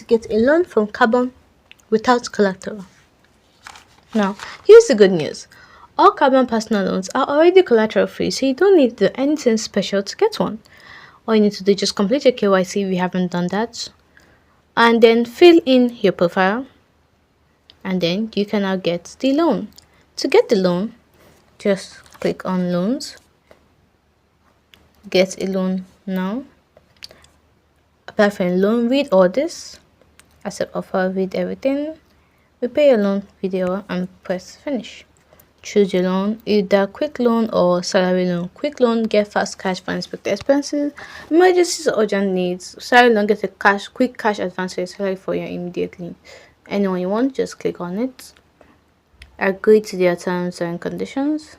get a loan from Carbon without collateral. Now, here's the good news. All Carbon personal loans are already collateral free, so you don't need to do anything special to get one. All you need to do is just complete your KYC if you haven't done that, and then fill in your profile, and then you can now get the loan. To get the loan, just click on loans, get a loan now, apply for a loan, read all this, accept offer, read everything, repay your loan video and press finish. Choose your loan, either quick loan or salary loan. Quick loan, get fast cash for unexpected expenses, emergencies or urgent needs. Salary loan, get a quick cash advance for your salary for your immediate need. Anyone you want, just click on it. Agree to their terms and conditions.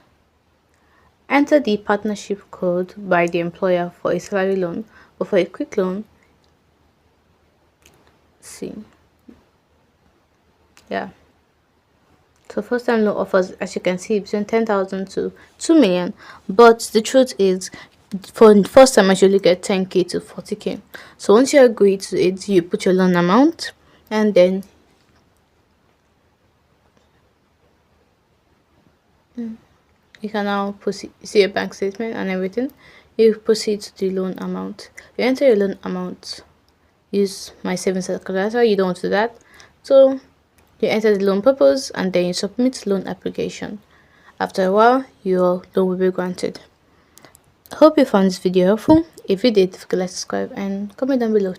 Enter the partnership code by the employer for a salary loan, but for a quick loan, so first time loan offers, as you can see, between 10,000 to 2 million, but the truth is for the first time I usually get 10k to 40k. So once you agree to it, you put your loan amount, and then you can now proceed, see your bank statement and everything. You proceed to the loan amount. You enter your loan amount, use my savings as collateral. You don't want to do that, so you enter the loan purpose and then you submit loan application. After a while, your loan will be granted. Hope you found this video helpful. If you did, don't forget to subscribe and comment down below.